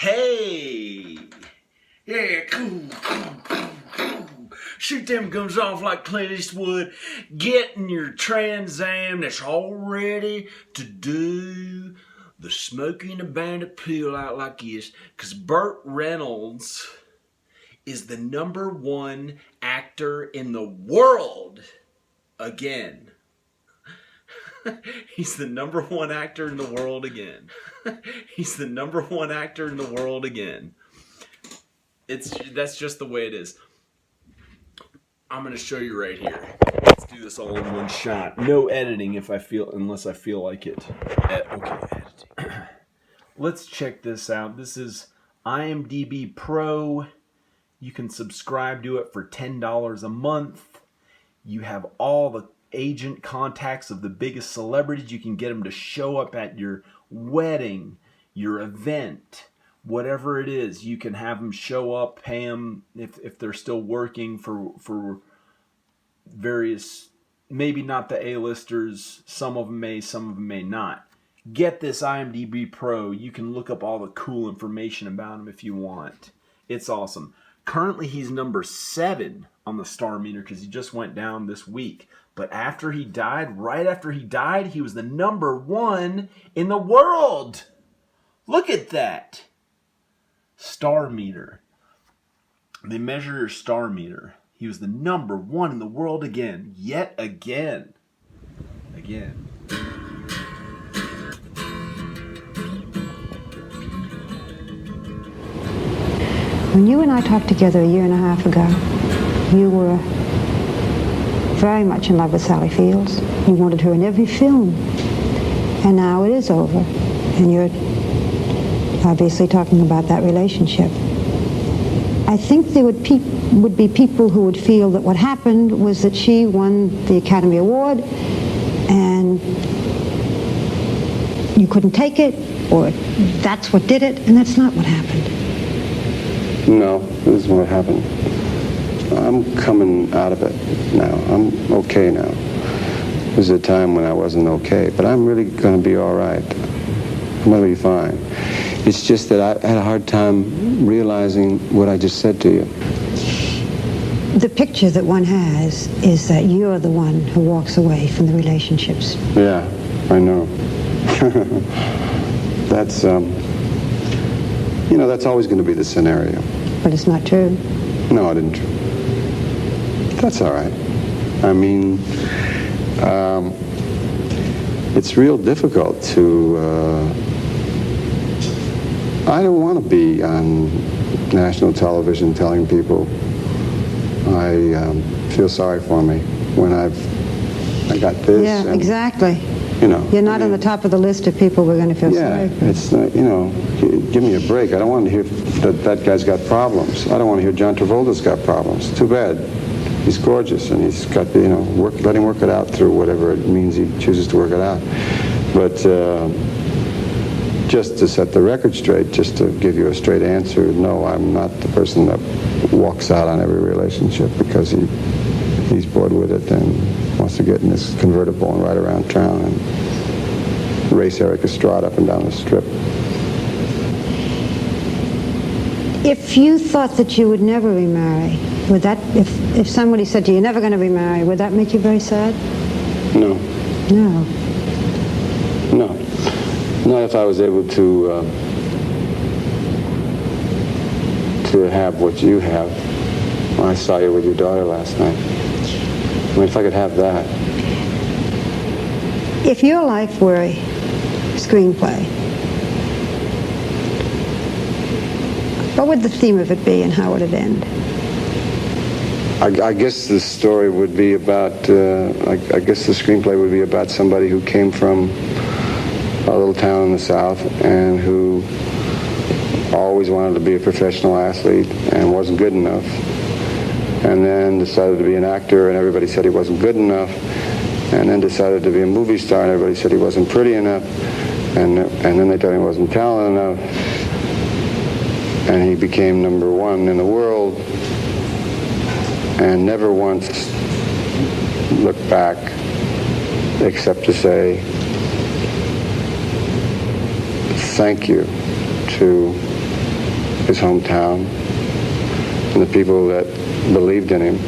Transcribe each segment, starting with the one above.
Hey! Yeah, cool. Shoot them guns off like Clint Eastwood. Get in your Trans Am that's all ready to do the Smokey and the Bandit peel out like this. Because Burt Reynolds is the #1 actor in the world again. He's the #1 actor in the world again. He's the #1 actor in the world again. That's just the way it is. I'm gonna show you right here. Let's do this all in one shot. No editing unless I feel like it. Okay, editing. Let's check this out. This is IMDb Pro. You can subscribe to it for $10 a month. You have all the agent contacts of the biggest celebrities. You can get them to show up at your wedding, your event, whatever it is. You can have them show up, pay them if they're still working for various, maybe not the A-listers. Some of them may not. Get this IMDb Pro. You can look up all the cool information about him if you want. It's awesome. Currently, he's #7 on the star meter because he just went down this week. But right after he died, he was the #1 in the world. Look at that. Star meter. They measure your star meter. He was the #1 in the world again. Yet again. Again. When you and I talked together a year and a half ago, you were very much in love with Sally Fields. You wanted her in every film. And now it is over. And you're obviously talking about that relationship. I think there would be people who would feel that what happened was that she won the Academy Award and you couldn't take it, or that's what did it, and that's not what happened. No, this is what happened. I'm coming out of it now. I'm okay now. There was a time when I wasn't okay, but I'm really going to be all right. I'm going to be fine. It's just that I had a hard time realizing what I just said to you. The picture that one has is that you're the one who walks away from the relationships. Yeah, I know. That's, that's always going to be the scenario. But it's not true. No, it isn't true. That's all right. I mean, it's real difficult to... I don't want to be on national television telling people I feel sorry for me when I got this. Yeah, and, exactly. You're not on the top of the list of people we're going to feel sorry for. It's give me a break. I don't want to hear that guy's got problems. I don't want to hear John Travolta's got problems. Too bad. He's gorgeous, and he's got let him work it out through whatever it means he chooses to work it out. But just to set the record straight, just to give you a straight answer, no, I'm not the person that walks out on every relationship because he's bored with it and wants to get in this convertible and ride around town and race Eric Estrada up and down the strip. If you thought that you would never remarry, would that, if somebody said to you, you're never going to remarry, would that make you very sad? No. No. No. Not if I was able to have what you have. I saw you with your daughter last night. I mean, if I could have that. If your life were a screenplay, what would the theme of it be and how would it end? I guess the story would be about, I guess the screenplay would be about somebody who came from a little town in the South and who always wanted to be a professional athlete and wasn't good enough, and then decided to be an actor and everybody said he wasn't good enough, and then decided to be a movie star and everybody said he wasn't pretty enough, and then they told him he wasn't talented enough, and he became #1 in the world and never once looked back except to say thank you to his hometown, and the people that believed in him.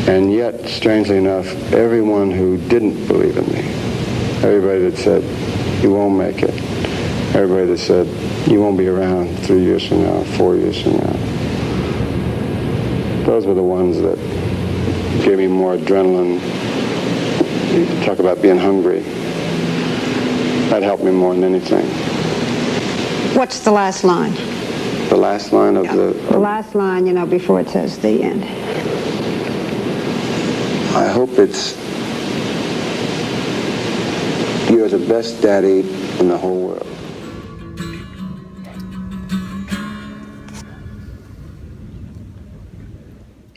And yet, strangely enough, everyone who didn't believe in me, everybody that said, you won't make it, everybody that said, you won't be around 3 years from now, 4 years from now, those were the ones that gave me more adrenaline. You talk about being hungry. That helped me more than anything. What's the last line? The last line of The last line, you know, before it says the end. I hope it's, you're the best daddy in the whole world.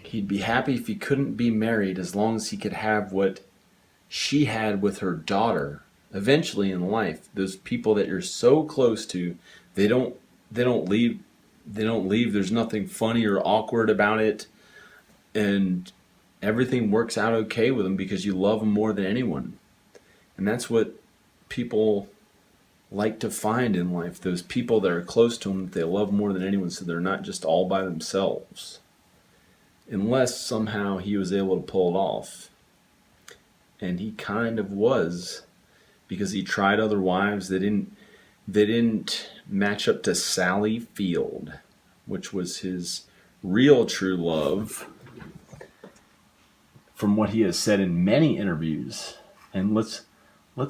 He'd be happy if he couldn't be married as long as he could have what she had with her daughter. Eventually in life, those people that you're so close to, they don't leave. There's nothing funny or awkward about it, and everything works out okay with them because you love them more than anyone. And that's what people like to find in life, those people that are close to them that they love more than anyone, so they're not just all by themselves. Unless somehow he was able to pull it off. And he kind of was, because he tried other wives. They didn't match up to Sally Field, which was his real true love, from what he has said in many interviews. And let's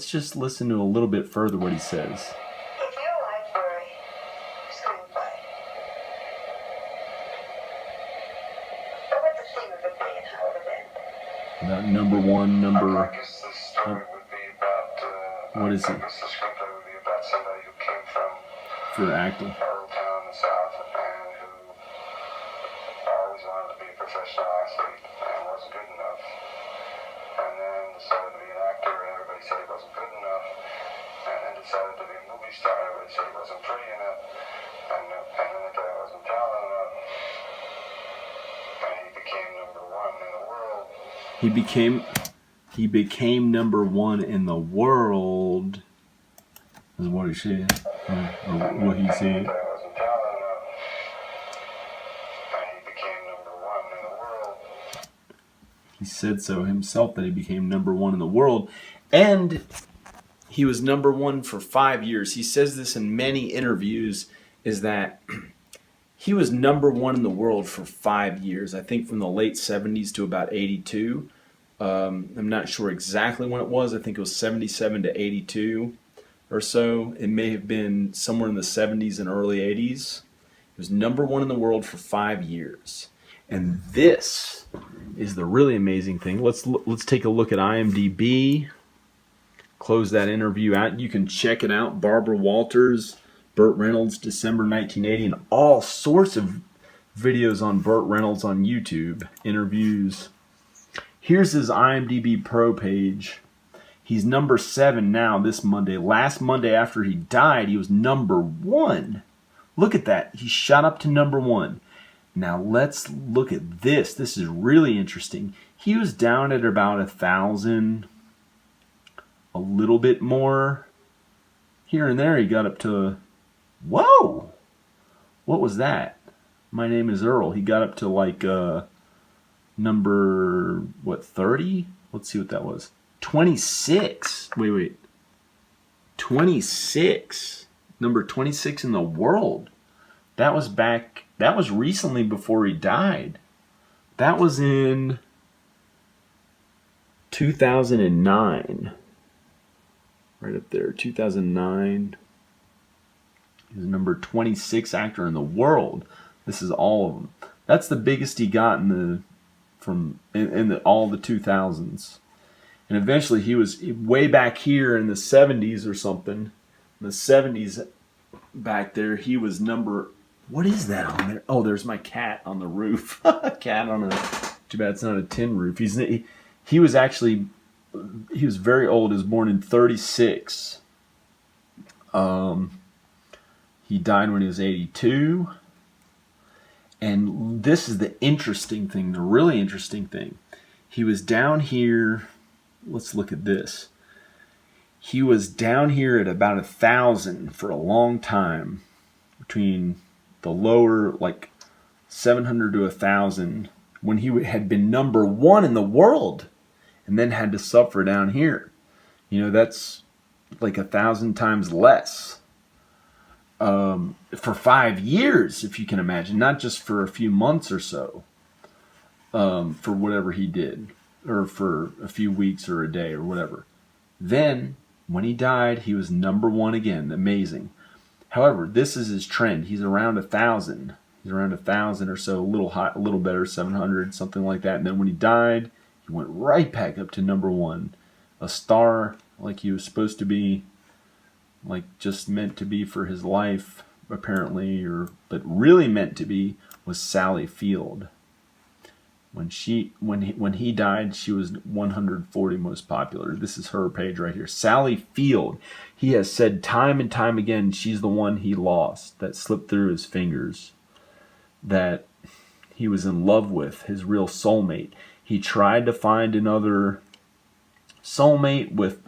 just listen to a little bit further what he says. If you like for a screenplay, what would the theme of it be and how would it end? About number one, I guess the story would be about, what is it? I guess the screenplay would be about somebody who came from For acting. a little town in the South and who always wanted to be a professional athlete and wasn't good enough. And then decided to be an actor, and everybody said he wasn't good enough. And then decided to be a movie star, and everybody said he wasn't pretty enough. And then the guy wasn't talented enough. And he became number one in the world. He became number one in the world. Is what he said. Or what he said. He said so himself, that he became number one in the world. And he was number one for 5 years. He says this in many interviews, is that he was number one in the world for 5 years. I think from the late 70s to about 82. I'm not sure exactly when it was. I think it was 77 to 82 or so. It may have been somewhere in the 70s and early 80s. He was number one in the world for 5 years. And this is the really amazing thing. Let's take a look at IMDb. Close that interview out. You can check it out. Barbara Walters, Burt Reynolds, December 1980, and all sorts of videos on Burt Reynolds on YouTube. Interviews. Here's his IMDb Pro page. He's number 7 now this Monday. Last Monday after he died, he was number 1. Look at that. He shot up to number 1. Now let's look at this. This is really interesting. He was down at about 1,000, a little bit more. Here and there he got up to, whoa! What was that? My Name is Earl. He got up to like number, 30? Let's see what that was. 26. Wait. 26. Number 26 in the world. That was recently before he died. That was in 2009. Right up there, 2009. He was number 26 actor in the world. This is all of them. That's the biggest he got in all the 2000s. And eventually he was way back here in the 70s or something. In the 70s back there, he was number... What is that on there? Oh, there's my cat on the roof. Cat on a... Too bad it's not a tin roof. He was very old. He was born in 36. He died when he was 82. And this is the interesting thing, the really interesting thing. He was down here... Let's look at this. He was down here at about 1,000 for a long time. Between the lower, like 700 to 1,000, when he had been number one in the world and then had to suffer down here. You know, that's like 1,000 times less for 5 years, if you can imagine, not just for a few months or so, for whatever he did, or for a few weeks or a day or whatever. Then, when he died, he was number one again. Amazing. However, this is his trend. He's around 1,000. He's around 1,000 or so, a little high, a little better, 700, something like that. And then when he died, he went right back up to number one. A star like he was supposed to be, like just meant to be for his life, apparently, but really meant to be, was Sally Field. When he died, she was 140 most popular. This is her page right here. Sally Field. He has said time and time again she's the one he lost, that slipped through his fingers, that he was in love with, his real soulmate. He tried to find another soulmate with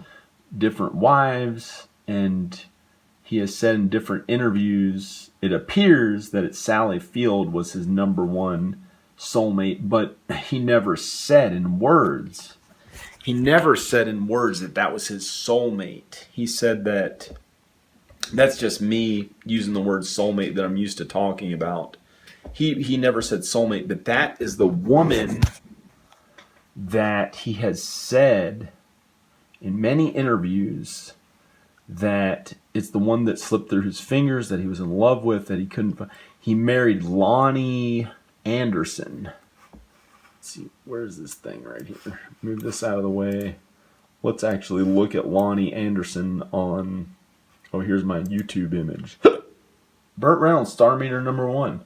different wives, and he has said in different interviews, it appears that it's Sally Field was his number one soulmate, but he never said in words. He never said in words that that was his soulmate. He said that, that's just me using the word soulmate that I'm used to talking about. He never said soulmate, but that is the woman that he has said in many interviews that it's the one that slipped through his fingers, that he was in love with, that he couldn't find. He married Lonnie Anderson. Let's see, where's this thing right here? Move this out of the way. Let's actually look at Lonnie Anderson on, oh, here's my YouTube image. Burt Reynolds, star meter number one.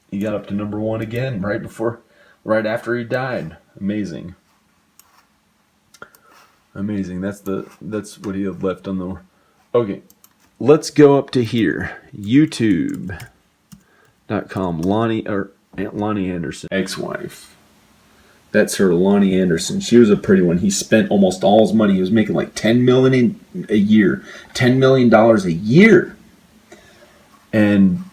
He got up to number one again right after he died. Amazing. Amazing. That's what he had left on the. Okay, let's go up to here. YouTube.com. Lonnie Anderson, ex-wife. That's her, Lonnie Anderson. She was a pretty one. He spent almost all his money. He was making like $10 million a year, $10 million a year, and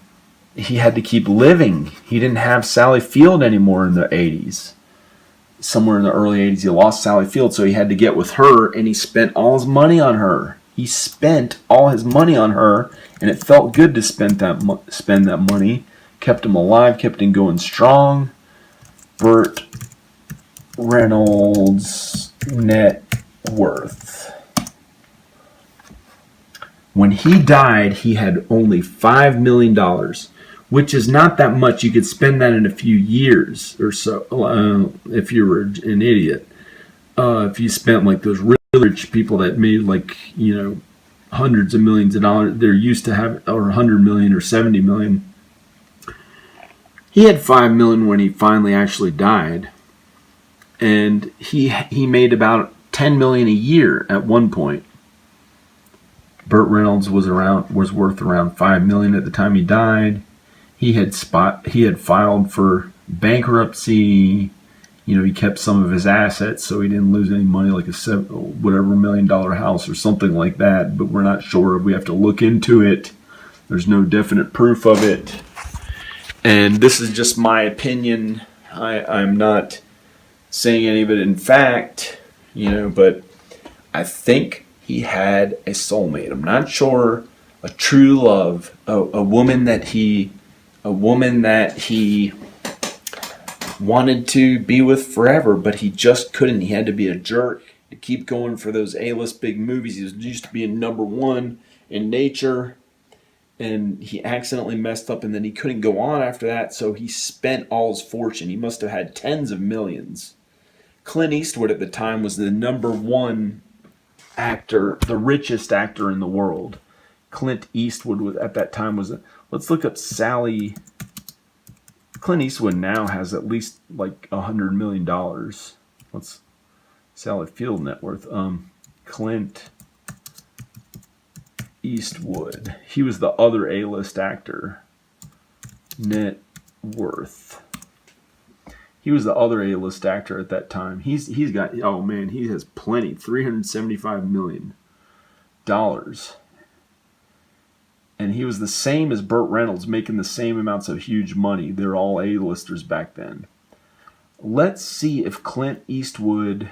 he had to keep living. He didn't have Sally Field anymore in the 80s. Somewhere in the early 80s, he lost Sally Field, so he had to get with her, and he spent all his money on her. He spent all his money on her, and it felt good to spend that money. Kept him alive, kept him going strong. Burt Reynolds net worth. When he died, he had only $5 million, which is not that much. You could spend that in a few years or so if you were an idiot. If you spent like those really rich people that made like, you know, hundreds of millions of dollars, they're used to have, or 100 million or 70 million. He had 5 million when he finally actually died, and he made about 10 million a year at one point. Burt Reynolds was worth around 5 million at the time he died. He had filed for bankruptcy. You know, he kept some of his assets so he didn't lose any money, like a $1 million house or something like that. But we're not sure. We have to look into it. There's no definite proof of it. And this is just my opinion. I'm not saying any of it in fact, you know, but I think he had a soulmate. I'm not sure. A true love, a woman that he wanted to be with forever, but he just couldn't. He had to be a jerk to keep going for those A-list big movies. He was used to being number one in Nature, and he accidentally messed up, and then he couldn't go on after that, so he spent all his fortune. He must have had tens of millions. Clint Eastwood at the time was the number one actor, the richest actor in the world. Clint Eastwood at that time was let's look up Sally. Clint Eastwood now has at least like $100 million. Let's Sally Field net worth. Clint Eastwood. He was the other A-list actor. Net worth. He was the other A-list actor at that time. He's got, oh man, he has plenty. $375 million. And he was the same as Burt Reynolds, making the same amounts of huge money. They're all A-listers back then. Let's see if Clint Eastwood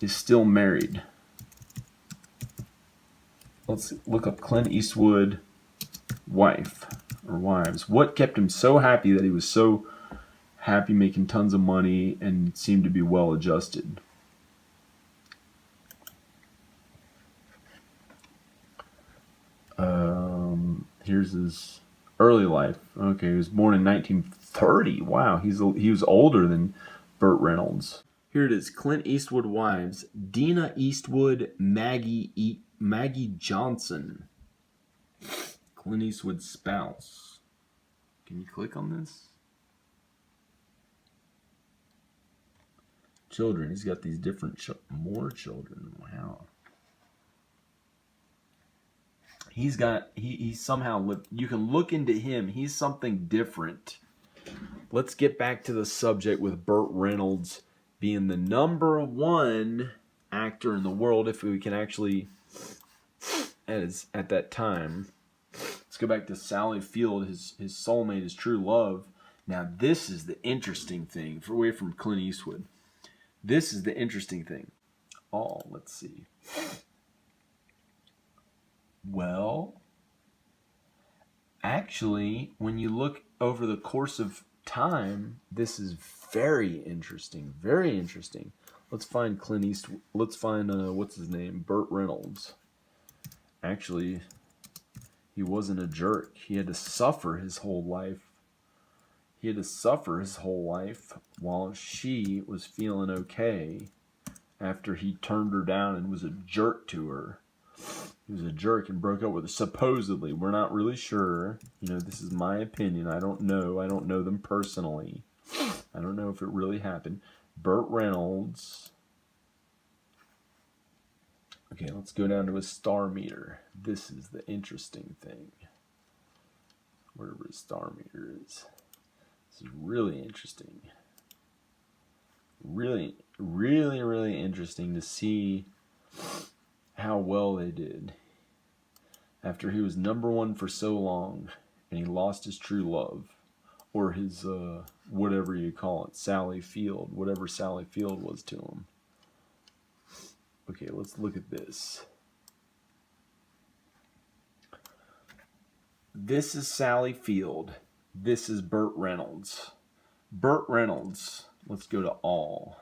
is still married. Let's look up Clint Eastwood wife or wives. What kept him so happy that he was so happy making tons of money and seemed to be well adjusted? Here's his early life. Okay, he was born in 1930. Wow, he was older than Burt Reynolds. Here it is, Clint Eastwood wives. Dina Eastwood, Maggie Johnson. Clint Eastwood's spouse. Can you click on this? Children. He's got these different more children. Wow. He's somehow, you can look into him. He's something different. Let's get back to the subject with Burt Reynolds being the number one actor in the world, if we can actually, at that time. Let's go back to Sally Field, his soulmate, his true love. Now this is the interesting thing, away from Clint Eastwood. This is the interesting thing. Oh, let's see. Well, actually, when you look over the course of time, this is very interesting. Very interesting. Let's find Clint Eastwood. Let's find, what's his name? Burt Reynolds. Actually, he wasn't a jerk. He had to suffer his whole life. He had to suffer his whole life while she was feeling okay after he turned her down and was a jerk to her. He was a jerk and broke up with her. Supposedly. We're not really sure. You know, this is my opinion. I don't know. I don't know them personally. I don't know if it really happened. Burt Reynolds. Okay, let's go down to his star meter. This is the interesting thing. Wherever his star meter is. This is really interesting. Really, really, really interesting to see how well they did. After he was number one for so long, and he lost his true love, or his, whatever you call it, Sally Field, whatever Sally Field was to him. Okay, let's look at this. This is Sally Field. This is Burt Reynolds. Burt Reynolds, let's go to all.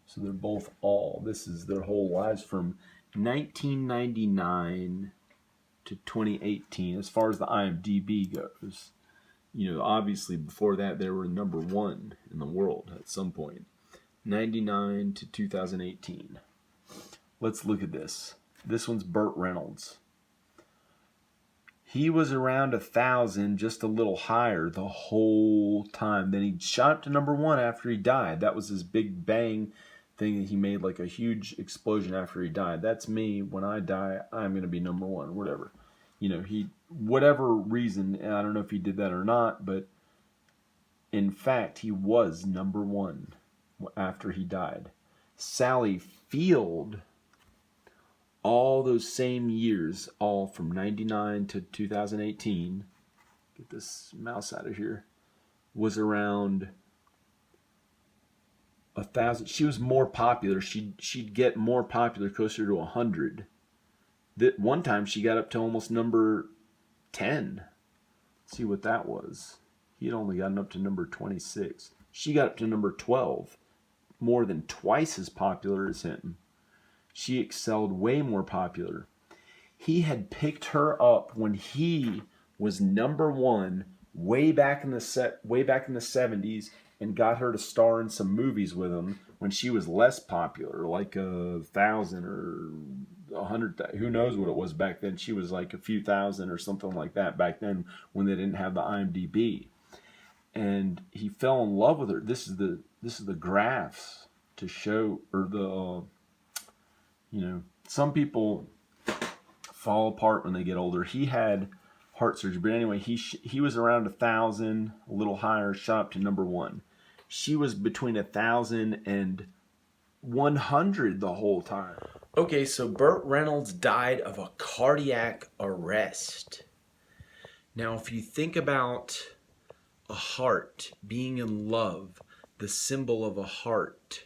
So they're both all. This is their whole lives from 1999 to 2018 as far as the IMDb goes. You know, obviously before that they were number one in the world at some point. 99 to 2018. Let's look at this. This one's Burt Reynolds. He was around 1,000, just a little higher the whole time. Then he shot up to number one after he died. That was his big bang thing that he made, like a huge explosion after he died. That's me. When I die, I'm going to be number one, whatever. You know, whatever reason, and I don't know if he did that or not, but in fact, he was number one after he died. Sally Field, all those same years, all from 99 to 2018, get this mouse out of here, was around 1,000. She was more popular. She'd get more popular, closer to 100. That one time she got up to almost number 10. Let's see what that was. He had only gotten up to number 26. She got up to number 12, more than twice as popular as him. She excelled, way more popular. He had picked her up when he was number one way back in the 70s and got her to star in some movies with him when she was less popular, like 1,000 or 100. Who knows what it was back then? She was like a few thousand or something like that back then when they didn't have the IMDb. And he fell in love with her. This is the graphs to show, or the some people fall apart when they get older. He had heart surgery, but anyway, he was around 1,000, a little higher, shot up to number one. She was between 1,000 and 100 the whole time. Okay, so Burt Reynolds died of a cardiac arrest. Now, if you think about a heart being in love, the symbol of a heart,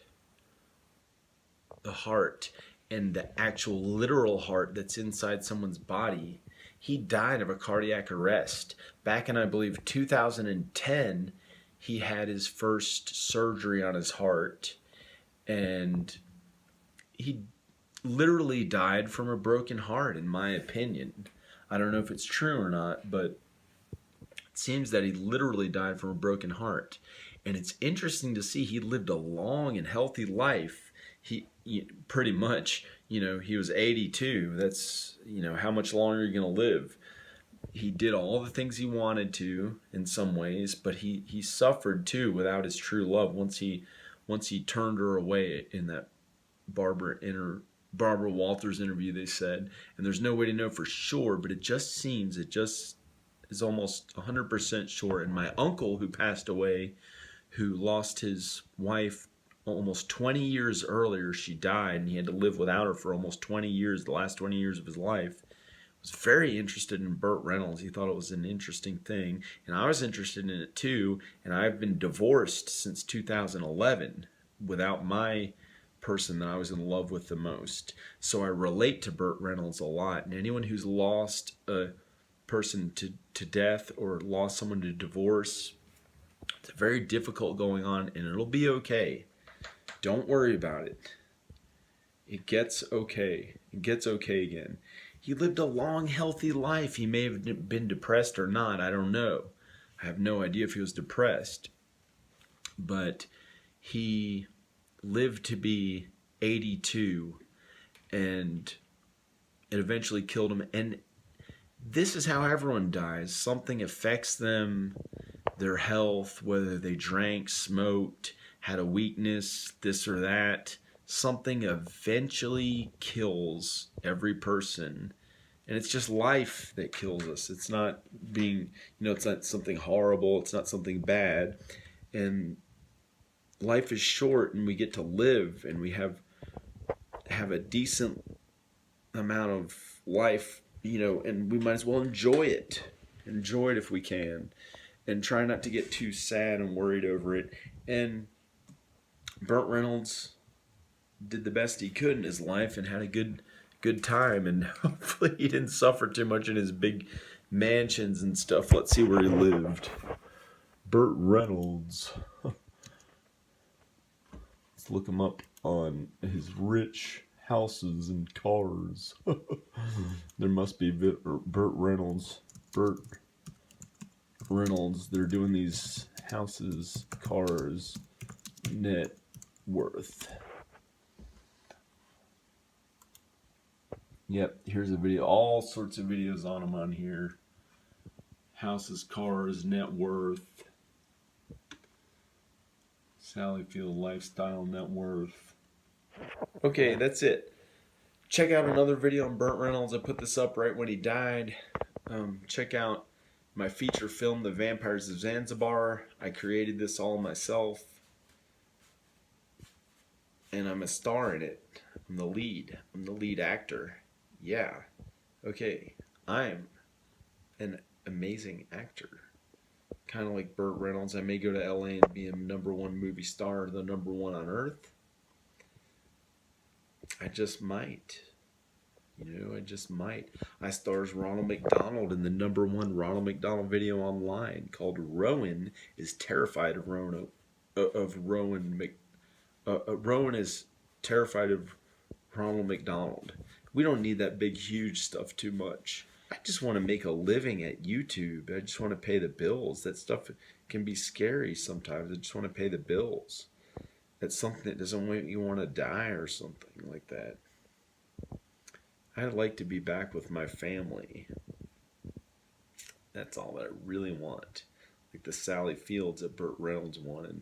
the heart, and the actual literal heart that's inside someone's body, he died of a cardiac arrest. Back in, I believe, 2010, he had his first surgery on his heart, and he literally died from a broken heart, in my opinion. I don't know if it's true or not, but it seems that he literally died from a broken heart. And it's interesting to see he lived a long and healthy life. He pretty much, he was 82. That's, how much longer are you going to live? He did all the things he wanted to in some ways, but he suffered too without his true love once he turned her away in that Barbara Walters interview, they said. And there's no way to know for sure, but it just is almost 100% sure. And my uncle, who passed away, who lost his wife almost 20 years earlier, she died, and he had to live without her for almost 20 years, the last 20 years of his life, was very interested in Burt Reynolds. He thought it was an interesting thing, and I was interested in it too, and I've been divorced since 2011 without my person that I was in love with the most. So I relate to Burt Reynolds a lot, and anyone who's lost a person to death or lost someone to divorce, it's very difficult going on, and it'll be okay. Don't worry about it. It gets okay. It gets okay again. He lived a long, healthy life. He may have been depressed or not. I don't know. I have no idea if he was depressed. But he lived to be 82, and it eventually killed him. And this is how everyone dies. Something affects them, their health, whether they drank, smoked, had a weakness, this or that. Something eventually kills every person. And it's just life that kills us. It's not being, it's not something horrible. It's not something bad. And life is short, and we get to live, and we have a decent amount of life, and we might as well enjoy it. Enjoy it if we can. And try not to get too sad and worried over it. And Burt Reynolds did the best he could in his life and had a good time, and hopefully he didn't suffer too much in his big mansions and stuff. Let's see where he lived. Burt Reynolds. Let's look him up on his rich houses and cars. There must be Burt Reynolds. Burt Reynolds. They're doing these houses, cars, net worth. Yep, here's a video. All sorts of videos on him on here. Houses, cars, net worth. Sally Field lifestyle, net worth. Okay, that's it. Check out another video on Burt Reynolds. I put this up right when he died. Check out my feature film, The Vampires of Zanzibar. I created this all myself. And I'm a star in it. I'm the lead. I'm the lead actor. Yeah. Okay. I'm an amazing actor. Kind of like Burt Reynolds. I may go to LA and be a #1 movie star, the #1 on earth. I just might. I just might. I stars Ronald McDonald in the #1 Ronald McDonald video online called Rowan is Terrified of Rowan. Rowan is terrified of Ronald McDonald. We don't need that big, huge stuff too much. I just want to make a living at YouTube. I just want to pay the bills. That stuff can be scary sometimes. I just want to pay the bills. That's something that doesn't make you want to die or something like that. I'd like to be back with my family. That's all that I really want. Like the Sally Fields that Burt Reynolds wanted.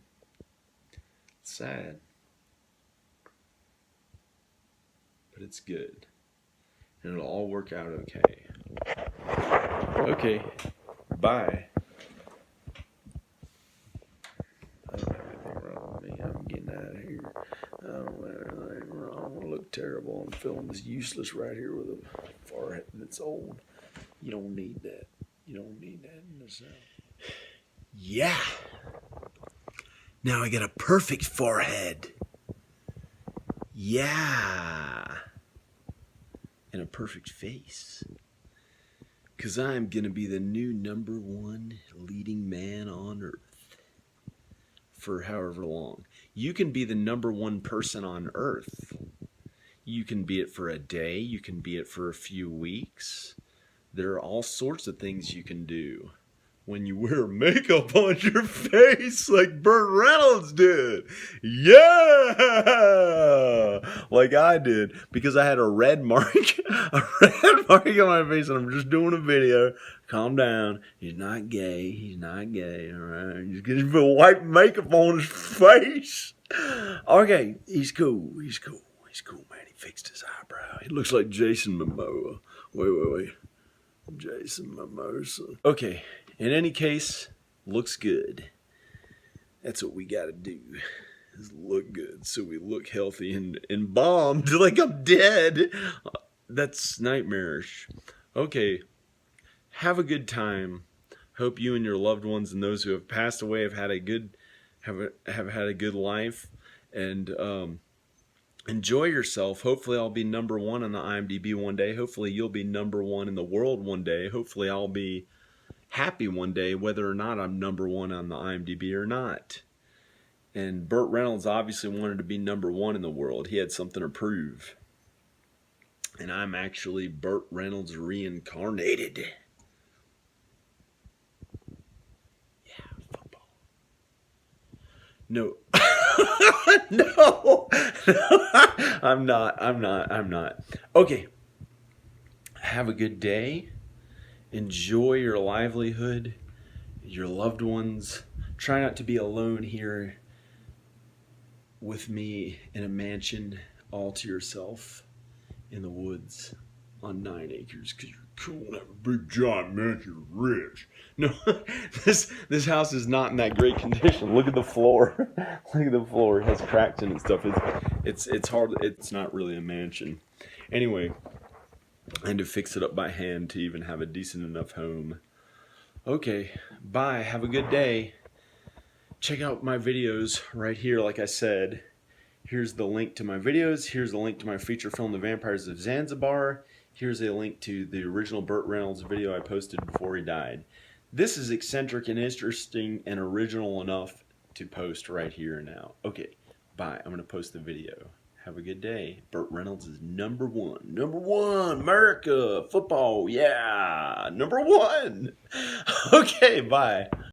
It's sad. But it's good. And it'll all work out okay. Okay. Bye. I don't have anything wrong with me. I'm getting out of here. I don't have anything wrong. Look terrible. I'm feeling this useless right here with a forehead that's old. You don't need that. You don't need that in the South. Yeah. Now I got a perfect forehead. Yeah. And a perfect face. Because I'm going to be the new #1 leading man on Earth. For however long. You can be the #1 person on Earth. You can be it for a day. You can be it for a few weeks. There are all sorts of things you can do when you wear makeup on your face like Burt Reynolds did. Yeah! Like I did. Because I had a red mark. A red mark on my face and I'm just doing a video. Calm down. He's not gay. He's not gay. Alright? He's getting white makeup on his face. Okay. He's cool. He's cool. He's cool, man. He fixed his eyebrow. He looks like Jason Momoa. Wait. Jason Momoa. Okay. In any case, looks good. That's what we gotta do. Is look good so we look healthy and bombed like I'm dead. That's nightmarish. Okay. Have a good time. Hope you and your loved ones and those who have passed away have had a good had a good life, and enjoy yourself. Hopefully I'll be #1 on the IMDb one day. Hopefully you'll be #1 in the world one day. Hopefully I'll be happy one day whether or not I'm #1 on the IMDb or not. And Burt Reynolds obviously wanted to be #1 in the world. He had something to prove. And I'm actually Burt Reynolds reincarnated. Yeah, football. No. No. I'm not. Okay. Have a good day. Enjoy your livelihood, your loved ones. Try not to be alone here with me in a mansion all to yourself in the woods on 9 acres because you're cool and have a big giant mansion, you're rich. No, this house is not in that great condition. Look at the floor. Look at the floor. It has cracks in it and stuff. It's hard. It's not really a mansion. Anyway, I had to fix it up by hand to even have a decent enough home. Okay, bye. Have a good day. Check out my videos right here, like I said. Here's the link to my videos. Here's the link to my feature film, The Vampires of Zanzibar. Here's a link to the original Burt Reynolds video I posted before he died. This is eccentric and interesting and original enough to post right here and now. Okay, bye. I'm going to post the video. Have a good day. Burt Reynolds is #1. #1, America, football, yeah, #1. Okay, bye.